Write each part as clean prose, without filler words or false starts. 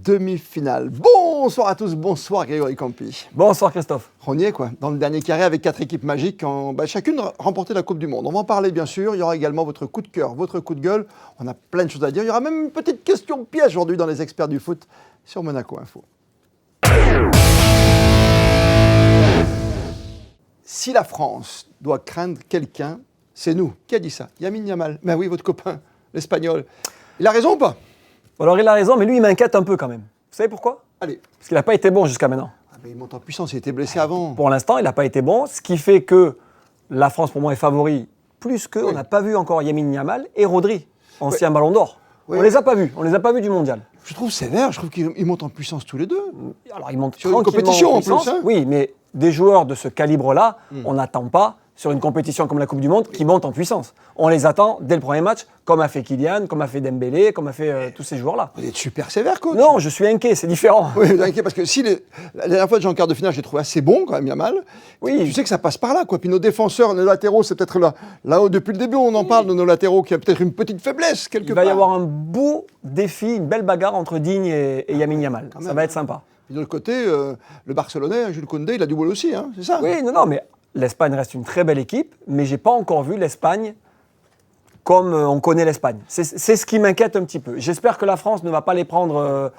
demi-finale. Bonsoir à tous, bonsoir Grégory Campi. Bonsoir Christophe. On y est quoi, dans le dernier carré avec 4 équipes magiques qui ont chacune remporté la Coupe du Monde. On va en parler bien sûr, il y aura également votre coup de cœur, votre coup de gueule. On a plein de choses à dire, il y aura même une petite question piège aujourd'hui dans les experts du foot sur Monaco Info. Si la France doit craindre quelqu'un, c'est nous. Qui a dit ça? Lamine Yamal. Ben oui, votre copain, l'Espagnol. Il a raison ou pas? Alors il a raison, mais lui il m'inquiète un peu quand même. Vous savez pourquoi? Allez. Parce qu'il n'a pas été bon jusqu'à maintenant. Ah ben il monte en puissance, il était blessé avant. Pour l'instant, il n'a pas été bon, ce qui fait que la France pour moi est favori, plus que on n'a pas vu encore Lamine Yamal et Rodri, ancien Ballon d'Or. Oui. On les a pas vus du mondial. Je trouve sévère, je trouve qu'ils montent en puissance tous les deux. Alors ils montent sur une tranquillement compétition en en puissance. plus. Hein. Oui, mais des joueurs de ce calibre-là, on n'attend pas sur une compétition comme la Coupe du Monde qui monte en puissance. On les attend dès le premier match, comme a fait Kylian, comme a fait Dembélé, comme a fait tous ces joueurs-là. Vous êtes super sévère, coach. Non, je suis inquiet, c'est différent. Oui, vous êtes inquiet parce que si la dernière fois, en quart de finale, je l'ai trouvé assez bon quand même, Yamal. Oui. Tu sais que ça passe par là, quoi. Puis nos défenseurs, nos latéraux, c'est peut-être là-haut depuis le début, on en parle de nos latéraux qui a peut-être une petite faiblesse quelque Il part. va y avoir un beau défi, une belle bagarre entre Digne et Lamine Yamal. Ça va être sympa. Et de l'autre côté, le Barcelonais, Jules Koundé, il a du boulot aussi, hein, c'est ça? Oui, non, mais l'Espagne reste une très belle équipe, mais j'ai pas encore vu l'Espagne comme on connaît l'Espagne. C'est ce qui m'inquiète un petit peu. J'espère que la France ne va pas les prendre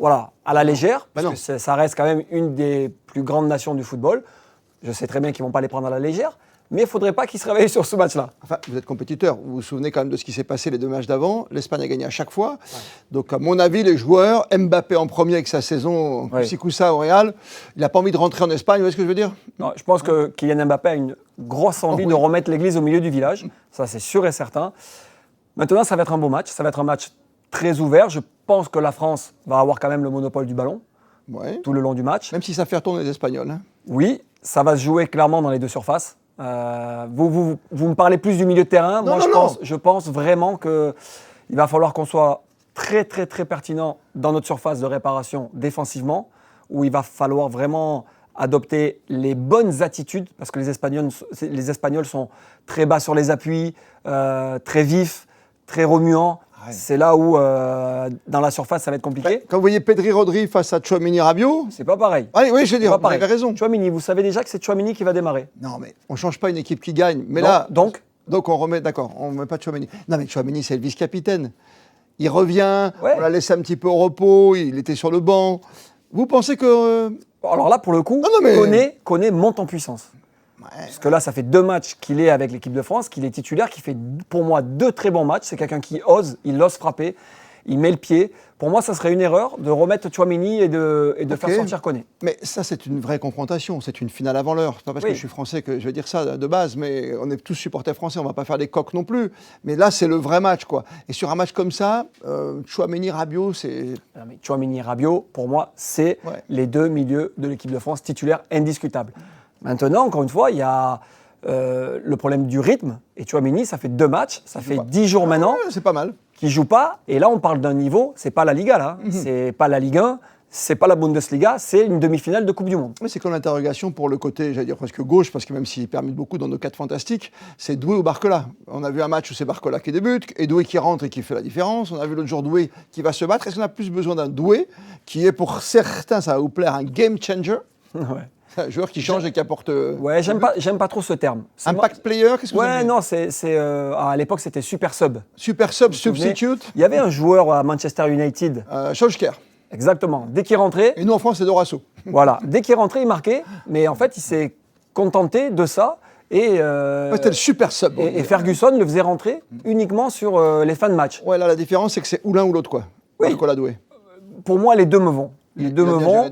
à la légère, parce que ça reste quand même une des plus grandes nations du football. Je sais très bien qu'ils ne vont pas les prendre à la légère, mais il ne faudrait pas qu'ils se réveillent sur ce match-là. Enfin, vous êtes compétiteur, vous vous souvenez quand même de ce qui s'est passé les 2 matchs d'avant. L'Espagne a gagné à chaque fois. Ouais. Donc, à mon avis, les joueurs, Mbappé en premier avec sa saison Coussa au Real, il n'a pas envie de rentrer en Espagne, vous voyez ce que je veux dire? Non, je pense que Kylian Mbappé a une grosse envie de remettre l'église au milieu du village. Ça, c'est sûr et certain. Maintenant, ça va être un beau match. Ça va être un match très ouvert. Je pense que la France va avoir quand même le monopole du ballon tout le long du match. Même si ça fait retourner les Espagnols. Hein. Oui, ça va se jouer clairement dans les deux surfaces. Vous me parlez plus du milieu de terrain. Moi, je pense vraiment qu'il va falloir qu'on soit très, très, très pertinent dans notre surface de réparation défensivement, où il va falloir vraiment adopter les bonnes attitudes, parce que les Espagnols sont très bas sur les appuis, très vifs, très remuants. Ouais. C'est là où, dans la surface, ça va être compliqué. Quand vous voyez Pedri Rodri face à Tchouaméni Rabiot... C'est pas pareil. Allez, oui, je veux dire, vous avez raison. Tchouaméni, vous savez déjà que c'est Tchouaméni qui va démarrer. Non, mais on ne change pas une équipe qui gagne. Mais non, là, donc on remet, d'accord, on ne met pas Tchouaméni. Non, mais Tchouaméni, c'est le vice-capitaine. Il revient, on l'a laissé un petit peu au repos, il était sur le banc. Vous pensez que... Alors là, pour le coup, Koné monte en puissance. Ouais. Parce que là, ça fait 2 matchs qu'il est avec l'équipe de France, qu'il est titulaire, qui fait pour moi 2 très bons matchs. C'est quelqu'un qui ose, il ose frapper, il met le pied. Pour moi, ça serait une erreur de remettre Tchouaméni et de faire sortir Koné. Mais ça, c'est une vraie confrontation, c'est une finale avant l'heure. C'est pas parce que je suis français que je vais dire ça de base, mais on est tous supporters français, on ne va pas faire des coqs non plus. Mais là, c'est le vrai match, quoi. Et sur un match comme ça, Tchouaméni, Rabiot, c'est... Tchouaméni, Rabiot, pour moi, c'est les 2 milieux de l'équipe de France titulaires indiscutables. Maintenant, encore une fois, il y a le problème du rythme. Et Tchouaméni, ça fait 2 matchs, ça fait 10 jours maintenant. C'est pas mal. Qui ne joue pas. Et là, on parle d'un niveau, c'est pas la Liga, là. C'est pas la Ligue 1, c'est pas la Bundesliga, c'est une demi-finale de Coupe du Monde. Mais c'est comme l'interrogation pour le côté, j'allais dire presque gauche, parce que même s'il permet beaucoup dans nos 4 fantastiques, c'est Doué ou Barcola. On a vu un match où c'est Barcola qui débute, et Doué qui rentre et qui fait la différence. On a vu l'autre jour Doué qui va se battre. Est-ce qu'on a plus besoin d'un Doué qui est pour certains, ça va vous plaire, un game changer? Un joueur qui change et qui apporte... Ouais, j'aime pas trop ce terme. Impact player, qu'est-ce que vous aimez? Non, à l'époque, c'était super sub. Super sub, substitute. Il y avait un joueur à Manchester United. Solskjaer. Exactement. Dès qu'il rentrait... Et nous, en France, c'est Dorasso. Voilà. Dès qu'il rentrait, il marquait. Mais en fait, il s'est contenté de ça. C'était le super sub. Et Ferguson le faisait rentrer uniquement sur les fins de match. Ouais, là, la différence, c'est que c'est ou l'un ou l'autre, quoi. Oui. Barcola, Doué. Pour moi, les deux me vont. Les deux me vont.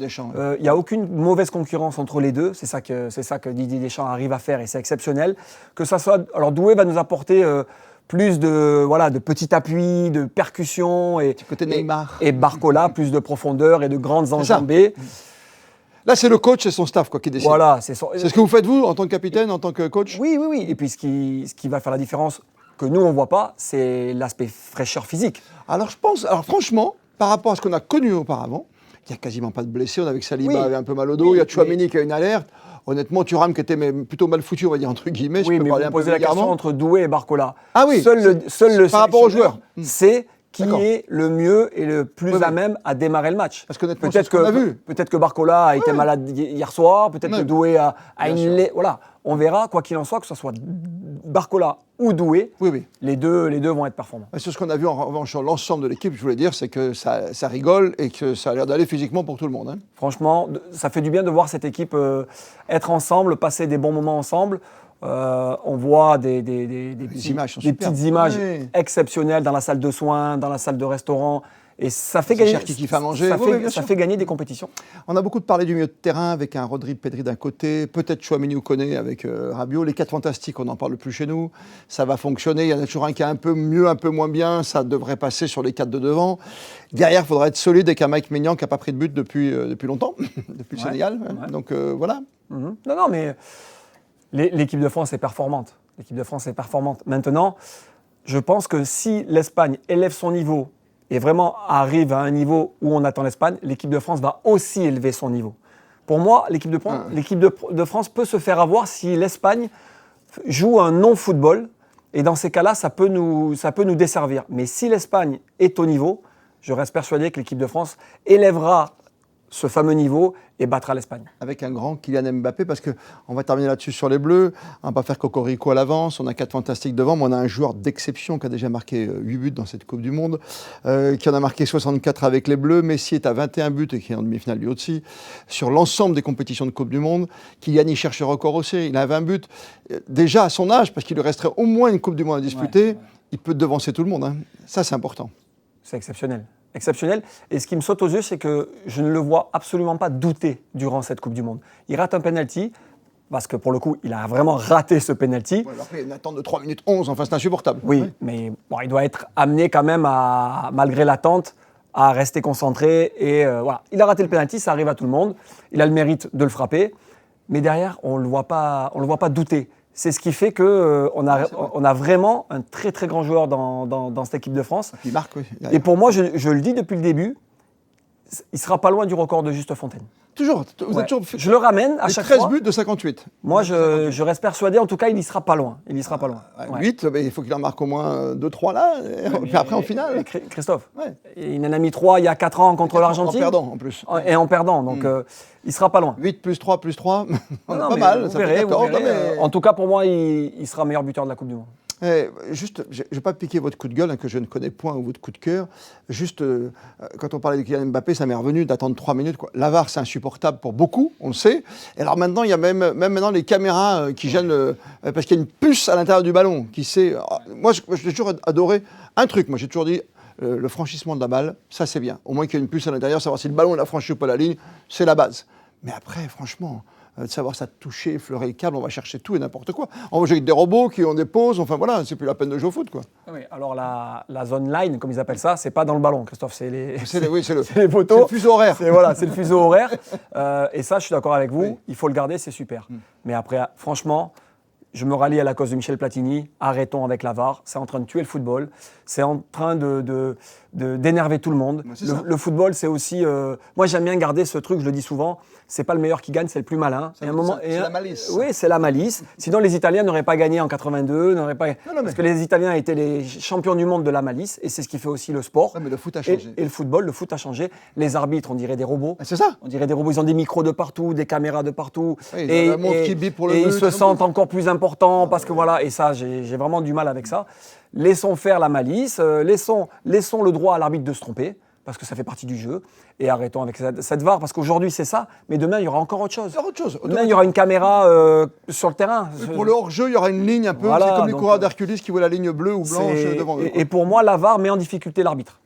Il n'y a aucune mauvaise concurrence entre les deux. C'est ça que Didier Deschamps arrive à faire et c'est exceptionnel. Que ça soit, alors Doué va nous apporter plus de petits appuis, de percussions et côté Neymar. Et Barcola plus de profondeur et de grandes enjambées. Là, c'est le coach et son staff qui décide. Voilà, c'est ce que vous faites vous en tant que capitaine, en tant que coach. Oui. Et puis ce qui va faire la différence que nous on voit pas, c'est l'aspect fraîcheur physique. Alors franchement, par rapport à ce qu'on a connu auparavant. Il n'y a quasiment pas de blessés. On avait que Saliba avait un peu mal au dos. Il y a Tchouaméni qui a une alerte. Honnêtement, Thuram qui était plutôt mal foutu, on va dire entre guillemets. Oui, mais vous posez la question entre Doué et Barcola. Ah oui. Seul le par rapport aux joueurs. C'est qui est le mieux et le plus à même à démarrer le match. Parce qu'honnêtement, c'est ce qu'on a vu. Peut-être que Barcola a été malade hier soir, peut-être que Doué a une... Voilà, on verra, quoi qu'il en soit, que ce soit Barcola ou Doué, les deux vont être performants. C'est ce qu'on a vu en revanche sur l'ensemble de l'équipe, je voulais dire, c'est que ça rigole et que ça a l'air d'aller physiquement pour tout le monde. Hein. Franchement, ça fait du bien de voir cette équipe être ensemble, passer des bons moments ensemble. On voit des petites images exceptionnelles dans la salle de soins, dans la salle de restaurant. Et ça fait gagner, ça fait gagner des compétitions. On a beaucoup parlé du milieu de terrain avec un Rodri, Pedri d'un côté, peut-être Tchouaméni ou Koné avec Rabiot. Les 4 fantastiques, on n'en parle plus chez nous. Ça va fonctionner. Il y en a toujours un qui est un peu mieux, un peu moins bien. Ça devrait passer sur les 4 de devant. Derrière, il faudra être solide avec un Mike Maignan qui n'a pas pris de but depuis longtemps, depuis le Sénégal. Ouais. Donc voilà. Non, mais l'équipe de France est performante. L'équipe de France est performante. Maintenant, je pense que si l'Espagne élève son niveau et vraiment arrive à un niveau où on attend l'Espagne, l'équipe de France va aussi élever son niveau. Pour moi, l'équipe de France peut se faire avoir si l'Espagne joue un non-football, et dans ces cas-là, ça peut nous desservir. Mais si l'Espagne est au niveau, je reste persuadé que l'équipe de France élèvera ce fameux niveau et battra l'Espagne. Avec un grand Kylian Mbappé, parce qu'on va terminer là-dessus sur les Bleus, on ne va pas faire cocorico à l'avance, on a 4 fantastiques devant, mais on a un joueur d'exception qui a déjà marqué 8 buts dans cette Coupe du Monde, qui en a marqué 64 avec les Bleus. Messi est à 21 buts et qui est en demi-finale lui aussi. Sur l'ensemble des compétitions de Coupe du Monde, Kylian y cherche le record aussi, il a 20 buts. Déjà à son âge, parce qu'il lui resterait au moins une Coupe du Monde à disputer, il peut devancer tout le monde. Hein. Ça, c'est important. C'est exceptionnel. Exceptionnel. Et ce qui me saute aux yeux, c'est que je ne le vois absolument pas douter durant cette Coupe du Monde. Il rate un penalty, parce que pour le coup, il a vraiment raté ce penalty. Ouais, après, une attente de 3 minutes 11, enfin c'est insupportable. Oui, mais bon, il doit être amené quand même, malgré l'attente, à rester concentré. Et voilà, il a raté le penalty, ça arrive à tout le monde. Il a le mérite de le frapper. Mais derrière, on ne le voit pas douter. C'est ce qui fait qu'on a vraiment un très très grand joueur dans cette équipe de France. Il marque, oui. Et pour moi, je le dis depuis le début, il ne sera pas loin du record de Juste Fontaine. Toujours, vous êtes toujours... Je le ramène à chaque 13 fois. 13 buts de 58. Moi, je reste persuadé, en tout cas, il n'y sera pas loin. 8, mais il faut qu'il en marque au moins 2-3 là, et puis après en finale. Christophe, il en a mis 3 il y a 4 ans contre l'Argentine. En perdant en plus. Et en perdant, donc il ne sera pas loin. 8 plus 3 plus 3, pas mal. Vous verrez. En tout cas, pour moi, il sera meilleur buteur de la Coupe du Monde. Juste, je ne vais pas piquer votre coup de gueule, que je ne connais point, ou votre coup de cœur. Juste, quand on parlait de Kylian Mbappé, ça m'est revenu d'attendre 3 minutes. Quoi. La VAR, c'est insupportable pour beaucoup, on le sait. Et alors maintenant, il y a même maintenant les caméras qui gênent, parce qu'il y a une puce à l'intérieur du ballon qui sait. Moi, j'ai toujours adoré un truc. Moi, j'ai toujours dit le franchissement de la balle, ça c'est bien. Au moins qu'il y ait une puce à l'intérieur, savoir si le ballon il a franchi ou pas la ligne, c'est la base. Mais après, franchement. De savoir ça toucher, effleurer le câble, on va chercher tout et n'importe quoi. On va jouer avec des robots qui ont des pauses, enfin voilà, c'est plus la peine de jouer au foot, quoi. Oui, alors la zone line, comme ils appellent ça, c'est pas dans le ballon, Christophe, c'est les poteaux. C'est le fuseau horaire. C'est le fuseau horaire. Et ça, je suis d'accord avec vous, il faut le garder, c'est super. Mais après, franchement, je me rallie à la cause de Michel Platini, arrêtons avec la VAR, c'est en train de tuer le football, c'est en train d'énerver tout le monde. Le football, c'est aussi... moi, j'aime bien garder ce truc, je le dis souvent, c'est pas le meilleur qui gagne, c'est le plus malin. C'est la malice. Oui, c'est la malice. Sinon, les Italiens n'auraient pas gagné en 82, parce que les Italiens étaient les champions du monde de la malice, et c'est ce qui fait aussi le sport. Ouais, mais le foot a changé. Et le foot a changé. Les arbitres, on dirait des robots. C'est ça. On dirait des robots, ils ont des micros de partout, des caméras de partout. Oui, et ils se sentent encore plus importants, parce que voilà, et ça, j'ai vraiment du mal avec ça. Laissons faire la malice, laissons le droit à l'arbitre de se tromper, parce que ça fait partie du jeu, et arrêtons avec cette VAR, parce qu'aujourd'hui c'est ça, mais demain il y aura encore autre chose. Demain il y aura une caméra sur le terrain. Oui, pour le hors-jeu, il y aura une ligne un peu, voilà, c'est comme les coureurs d'Hercules qui voient la ligne bleue ou blanche devant eux. Et pour moi, la VAR met en difficulté l'arbitre.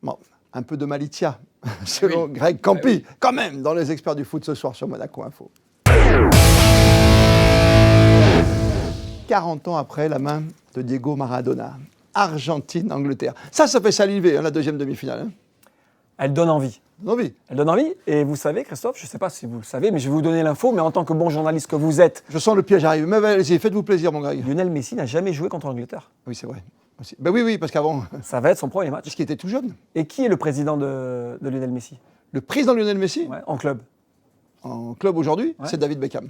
Bon, un peu de malitia, selon Greg Campi, quand même, dans les experts du foot ce soir sur Monaco Info. 40 ans après la main de Diego Maradona. Argentine-Angleterre. Ça fait saliver, la deuxième demi-finale. Hein. Elle donne envie. Elle donne envie. Et vous savez, Christophe, je ne sais pas si vous le savez, mais je vais vous donner l'info, mais en tant que bon journaliste que vous êtes... Je sens le piège arriver. Mais allez-y, faites-vous plaisir, mon Greg. Lionel Messi n'a jamais joué contre l'Angleterre. Oui, c'est vrai. Ben oui, parce qu'avant... Ça va être son premier match. Parce qu'il était tout jeune. Et qui est le président de Lionel Messi? Le président de Lionel Messi? Ouais, en club. En club aujourd'hui, c'est David Beckham.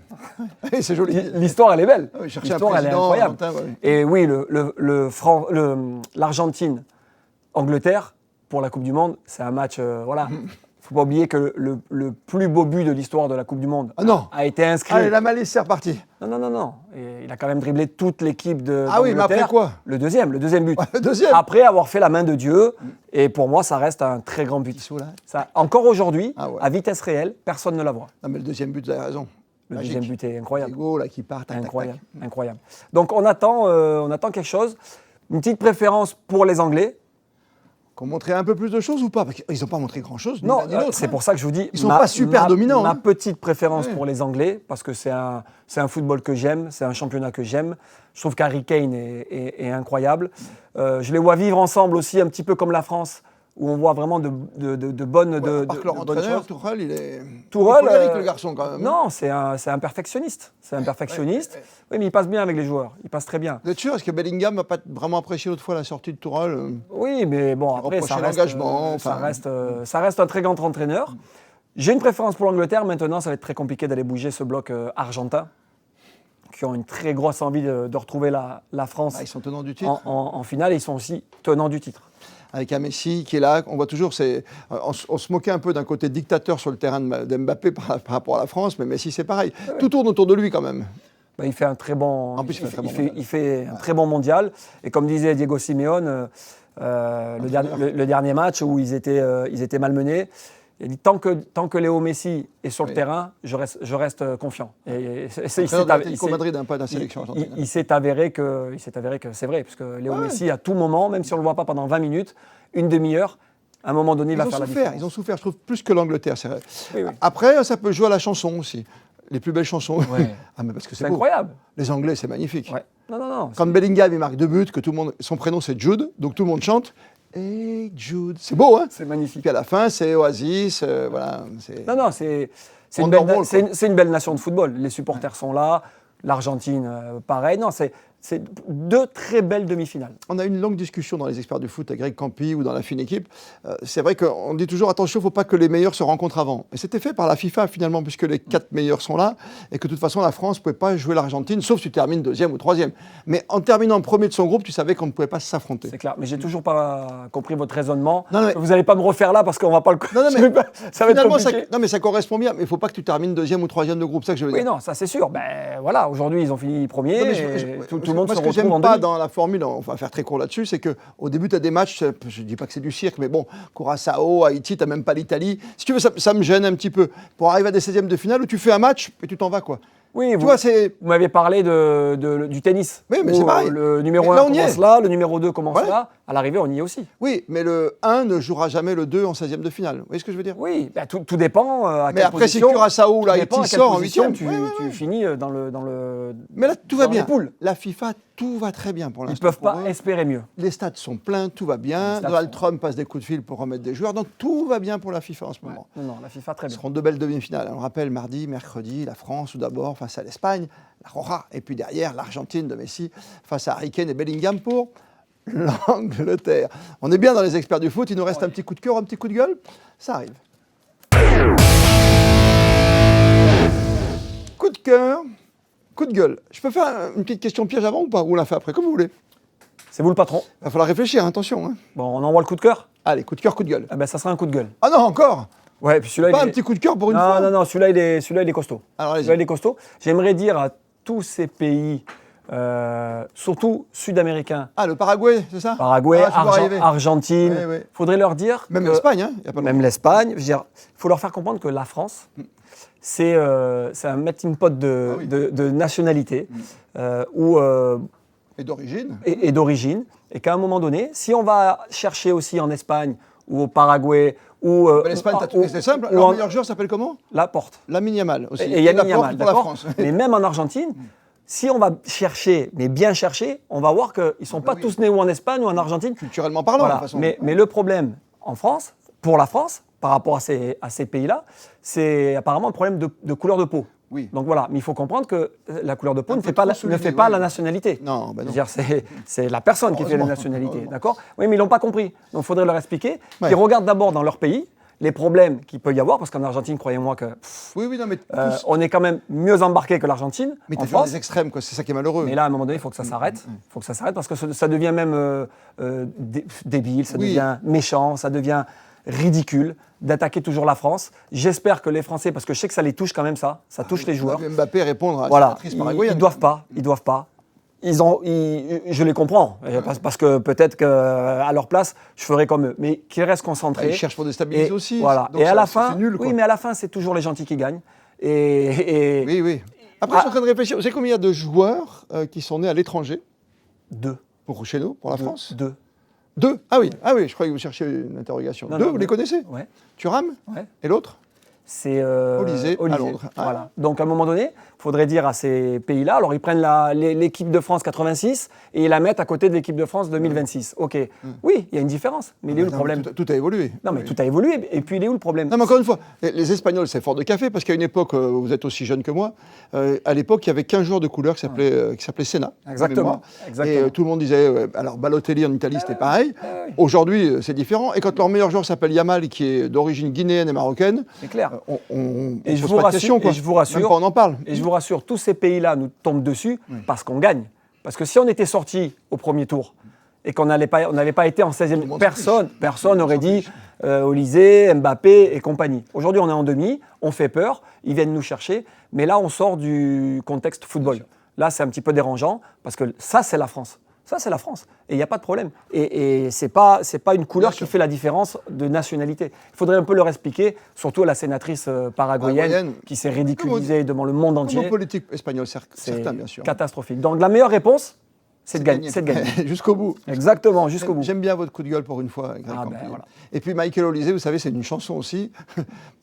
C'est joli. L'histoire, elle est belle. Oui, l'histoire, elle est incroyable. Et oui, l'Argentine Angleterre, pour la Coupe du Monde, c'est un match, voilà. Il ne faut pas oublier que le plus beau but de l'histoire de la Coupe du Monde a été inscrit. Allez, la malice, c'est reparti. Non. Et il a quand même dribblé toute l'équipe de Ah oui, mais après quoi? Le deuxième but. Le deuxième. Après avoir fait la main de Dieu. Et pour moi, ça reste un très grand but. Ça, encore aujourd'hui, à vitesse réelle, personne ne la voit. Non, mais le deuxième but, vous avez raison. Le deuxième but est incroyable. Diego, là, qui part, incroyable. Donc on attend quelque chose. Une petite préférence pour les Anglais. Qu'on montrait un peu plus de choses ou pas? Parce qu'ils n'ont pas montré grand-chose. Non, c'est pour ça que je vous dis... Ils ne sont pas super dominants. Ma petite préférence pour les Anglais, parce que c'est un football que j'aime, c'est un championnat que j'aime. Je trouve qu'Harry Kane est incroyable. Je les vois vivre ensemble aussi, un petit peu comme la France, où on voit vraiment de bonnes choses. Tourelle, il est colérique, le garçon, quand même. Non, c'est un perfectionniste. Oui, mais il passe bien avec les joueurs. Il passe très bien. Vous êtes sûr? Est-ce que Bellingham n'a pas vraiment apprécié l'autre fois la sortie de Tourelle? Oui, mais bon, après, ça reste un très grand entraîneur. J'ai une préférence pour l'Angleterre. Maintenant, ça va être très compliqué d'aller bouger ce bloc argentin, qui ont une très grosse envie de retrouver la France. Ils sont tenants du titre. En finale, et ils sont aussi tenants du titre. Avec un Messi qui est là, on voit toujours, on se moquait un peu d'un côté dictateur sur le terrain d'Mbappé par rapport à la France, mais Messi c'est pareil. Ouais. Tout tourne autour de lui quand même. Il fait un très bon, il fait un très bon mondial. Et comme disait Diego Simeone, le dernier match où ils étaient malmenés, il dit tant que Léo Messi est sur le terrain, je reste confiant. Et il s'est avéré que c'est vrai, parce que Léo Messi, à tout moment, même si on ne le voit pas pendant 20 minutes, une demi-heure, à un moment donné, il va faire la différence. Ils ont souffert, je trouve, plus que l'Angleterre, c'est vrai. Oui. Après, ça peut jouer à la chanson aussi. Les plus belles chansons. Ouais. Mais parce que c'est incroyable. Les Anglais, c'est magnifique. Ouais. Non. Quand Bellingham il marque 2 buts, que tout le monde, son prénom c'est Jude, donc tout le monde chante. Hey Jude, c'est beau, hein? C'est magnifique. Puis à la fin, c'est Oasis, voilà. Non, c'est une belle nation de football. Les supporters sont là, l'Argentine, pareil. Non, c'est 2 très belles demi-finales. On a eu une longue discussion dans les experts du foot avec Greg Campi ou dans la fine équipe. C'est vrai qu'on dit toujours attention, il ne faut pas que les meilleurs se rencontrent avant. Et c'était fait par la FIFA finalement, puisque les 4 meilleurs sont là et que de toute façon la France ne pouvait pas jouer l'Argentine, sauf si tu termines 2e ou 3e. Mais en terminant premier de son groupe, tu savais qu'on ne pouvait pas s'affronter. C'est clair, mais j'ai toujours pas compris votre raisonnement. Vous n'allez pas me refaire là parce qu'on ne va pas le... ça va être compliqué. Non mais ça correspond bien, mais il ne faut pas que tu termines 2e ou 3e de groupe, c'est ça que je veux dire. Oui, non, ça c'est sûr. Voilà, aujourd'hui ils ont fini premier. Tout le monde se retrouve en demi. Dans la formule, on va faire très court là-dessus, c'est qu'au début, tu as des matchs, je ne dis pas que c'est du cirque, mais bon, Curaçao, Haïti, tu n'as même pas l'Italie. Si tu veux, ça me gêne un petit peu. Pour arriver à des 16e de finale où tu fais un match et tu t'en vas, quoi. Oui, vous m'aviez parlé du tennis. Oui, mais c'est pareil. Le numéro 1 commence là, le numéro 2 commence là. À l'arrivée, on y est aussi. Oui, mais le 1 ne jouera jamais le 2 en 16e de finale. Vous voyez ce que je veux dire? Oui, tout dépend à mais quelle après, position. Si Curaçao, là, Haïti sort en 8e. Tu finis dans le. Mais là, tout va bien. La FIFA, tout va très bien pour l'instant. Ils ne peuvent pas espérer mieux. Les stades sont pleins, tout va bien. Donald Trump passe des coups de fil pour remettre des joueurs. Donc tout va bien pour la FIFA en ce moment. Non, la FIFA très bien. Ce seront 2 belles demi-finales. On le rappelle, mardi, mercredi, la France tout d'abord face à l'Espagne, la Roja, et puis derrière l'Argentine de Messi face à Harry Kane et Bellingham pour l'Angleterre. On est bien dans les experts du foot. Il nous reste un petit coup de cœur, un petit coup de gueule. Ça arrive. Coup de cœur. Coup de gueule. Je peux faire une petite question piège avant ou pas? Ou on la fait après, comme vous voulez. C'est vous le patron. Il va falloir réfléchir, attention. Hein. Bon, on envoie le coup de cœur. Allez, coup de cœur, coup de gueule. Ça sera un coup de gueule. Ah non, encore? Ouais, puis celui-là, pas un petit coup de cœur pour une fois? Non, celui-là, il est costaud. Alors, celui-là, il est costaud. J'aimerais dire à tous ces pays, surtout sud-américains. Ah, le Paraguay, c'est ça? Paraguay, Argentine. Oui. Faudrait leur dire. Même l'Espagne, hein? Y a pas même l'Espagne. Je veux dire, il faut leur faire comprendre que la France, c'est un melting pot de nationalité et d'origine. Et d'origine. Et qu'à un moment donné, si on va chercher aussi en Espagne ou au Paraguay ou... L'Espagne, c'est simple. Leur meilleur joueur s'appelle comment? Laporte. Lamine Yamal aussi. Et Lamine Yamal, d'accord. France. Mais même en Argentine, si on va chercher, mais bien chercher, on va voir qu'ils ne sont pas tous nés ou en Espagne ou en Argentine. Culturellement parlant, de toute façon. Mais le problème en France, pour la France, par rapport à ces pays-là, c'est apparemment un problème de couleur de peau. Oui. Donc voilà, mais il faut comprendre que la couleur de peau ne fait pas la nationalité. Non, ben non. C'est la personne qui fait la nationalité, d'accord? Oui, mais ils l'ont pas compris. Donc il faudrait leur expliquer qu'ils regardent d'abord dans leur pays les problèmes qu'il peut y avoir, parce qu'en Argentine, croyez-moi que Oui, non, mais on est quand même mieux embarqué que l'Argentine. mais en t'as France. des extrêmes, quoi. C'est ça qui est malheureux. Mais là, à un moment donné, il faut que ça s'arrête. Il faut que ça s'arrête parce que ça devient même débile, ça devient méchant, ça devient ridicule d'attaquer toujours la France. J'espère que les Français, parce que je sais que ça les touche quand même ça touche les joueurs. Mbappé répondre à Voilà, la sénatrice paraguayenne. ils doivent pas. Je les comprends, parce que peut-être qu'à leur place, je ferais comme eux. Mais qu'ils restent concentrés. Ils cherchent pour déstabiliser aussi. Voilà. Donc Et à la ça fin, fait nul, quoi. oui, mais à la fin, c'est toujours les gentils qui gagnent. Et Oui. Après, je suis en train de réfléchir. Vous savez combien il y a de joueurs qui sont nés à l'étranger deux. chez nous, pour la France? Deux. Ah oui, je croyais que vous cherchiez une interrogation. Non, Deux, non, vous les connaissez? Ouais. Thuram? Ouais. Et l'autre? C'est Olysée, à Londres. Ah. Voilà. Donc à un moment donné, il faudrait dire à ces pays-là, alors ils prennent l'équipe de France 86 et ils la mettent à côté de l'équipe de France 2026. Ok, oui, il y a une différence, mais il est où le problème? Tout a évolué. Non, mais tout a évolué, et puis il est où le problème? Non, mais encore une fois, les Espagnols, c'est fort de café, parce qu'à une époque, vous êtes aussi jeune que moi, à l'époque, il y avait 15 joueurs de couleur qui s'appelaient Senna. Exactement. Et tout le monde disait, alors Balotelli en Italie, c'était pareil. Oui. Aujourd'hui, c'est différent. Et quand leur meilleur joueur s'appelle Yamal, qui est d'origine guinéenne et marocaine, C'est clair. on Et je pose vous pas de rassure, questions, quoi. et je vous rassure, Même pas on en parle. Et je vous rassure, tous ces pays-là nous tombent dessus parce qu'on gagne. Parce que si on était sorti au premier tour et qu'on n'avait pas été en 16e, personne n'aurait dit Olysée, Mbappé et compagnie. Aujourd'hui, on est en demi, on fait peur, ils viennent nous chercher, mais là, on sort du contexte football. Là, c'est un petit peu dérangeant parce que ça, c'est la France. Ça, c'est la France. Et il n'y a pas de problème. Et ce n'est pas une couleur qui fait la différence de nationalité. Il faudrait un peu leur expliquer, surtout à la sénatrice paraguayenne qui s'est ridiculisée devant le monde entier. Comme politique espagnole, certains, bien sûr. Catastrophique. Donc la meilleure réponse, c'est de gagner. Jusqu'au bout. Exactement, jusqu'au bout. J'aime bien votre coup de gueule pour une fois, Greg Campier. Voilà. Et puis Michael Olysée, vous savez, c'est une chanson aussi.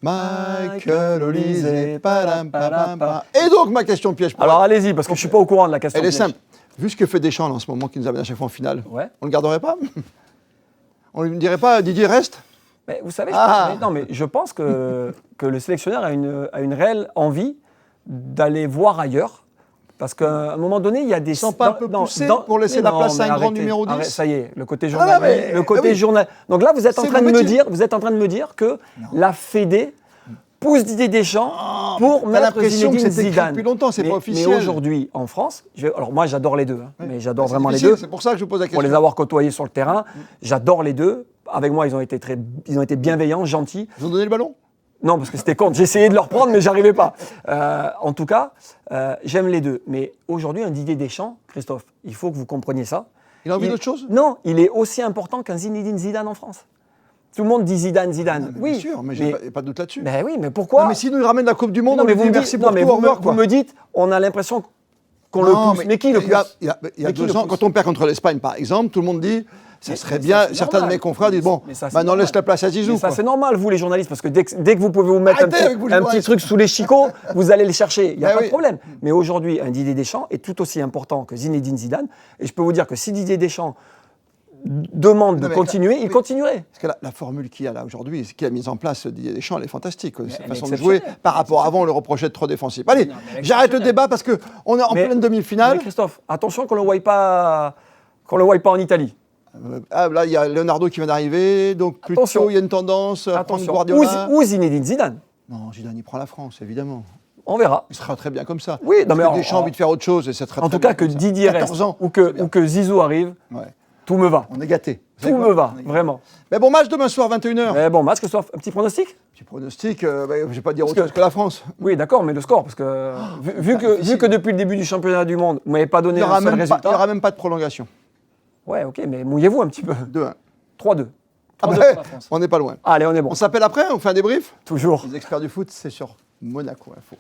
Michael Olysée, padam, padam, padam. Et donc, ma question piège. Alors allez-y, parce que je ne suis pas au courant de la question Elle est piège. simple. Vu ce que fait Deschamps en ce moment, qui nous amène à chaque fois en finale, on ne le garderait pas? On ne lui dirait pas, Didier, reste? Mais vous savez, je pense que le sélectionneur a une réelle envie d'aller voir ailleurs. Parce qu'à un moment donné, il y a des... Sans pas un peu pousser pour laisser la place à un grand numéro 10? Ça y est, le côté journal. Donc là, vous êtes en train de me dire que la Fédé pousse Didier Deschamps pour mettre Zinedine Zidane. Depuis longtemps, c'est pas officiel. Mais aujourd'hui, en France, alors moi j'adore les deux, mais j'adore vraiment les deux. C'est pour ça que je vous pose la question. Pour les avoir côtoyés sur le terrain, j'adore les deux. Avec moi, ils ont été bienveillants, gentils. Ils ont donné le ballon? Non, parce que c'était contre. J'ai essayé de leur prendre, mais j'arrivais pas. En tout cas, j'aime les deux. Mais aujourd'hui, un Didier Deschamps, Christophe, il faut que vous compreniez ça. Il a envie d'autre chose? Non, il est aussi important qu'un Zinedine Zidane en France. Tout le monde dit Zidane. Non, oui, bien sûr, mais j'ai pas de doute là-dessus. Ben oui, mais pourquoi? Non, mais s'il nous ramène la Coupe du Monde, non, mais vous me dites, on a l'impression qu'on le pousse. Mais qui le pousse? Il y a 2 ans, quand on perd contre l'Espagne, par exemple, tout le monde dit, ça serait bien, certains de mes confrères disent, bon, maintenant laisse la place à Zizou. Mais ça, c'est normal, vous les journalistes, parce que dès que vous pouvez vous mettre un petit truc sous les chicots, vous allez les chercher. Il n'y a pas de problème. Mais aujourd'hui, un Didier Deschamps est tout aussi important que Zinedine Zidane. Et je peux vous dire que si Didier Deschamps demande de continuer, il continuerait. Parce que la formule qu'il y a là aujourd'hui, ce qu'il a mis en place, Didier Deschamps, elle est fantastique. Cette façon de jouer par rapport à avant, on le reprochait de trop défensif. Allez, j'arrête le débat parce qu'on est en pleine demi-finale. Mais Christophe, attention qu'on ne le voie pas en Italie. Là, il y a Leonardo qui vient d'arriver, donc plutôt il y a une tendance à prendre Guardiola. Ou Zinedine Zidane. Non, Zidane, il prend la France, évidemment. On verra. Il sera très bien comme ça. Oui, non, mais Deschamps a envie de faire autre chose et c'est très en tout cas, que Didier reste ou que Zizou arrive. Ouais. Tout me va. On est gâtés. Tout me va, vraiment. Mais bon match demain soir, 21h. Mais bon match, Christophe, un petit pronostic? Petit pronostic, je ne vais pas dire autre chose que la France. Oui, d'accord, mais le score, parce que vu que depuis le début du championnat du monde, vous ne m'avez pas donné un seul résultat. Il n'y aura même pas de prolongation. Ouais, ok, mais mouillez-vous un petit peu. 2-1. 3-2. On n'est pas loin. Allez, on est bon. On s'appelle après, on fait un débrief? Toujours. Les experts du foot, c'est sur Monaco Info.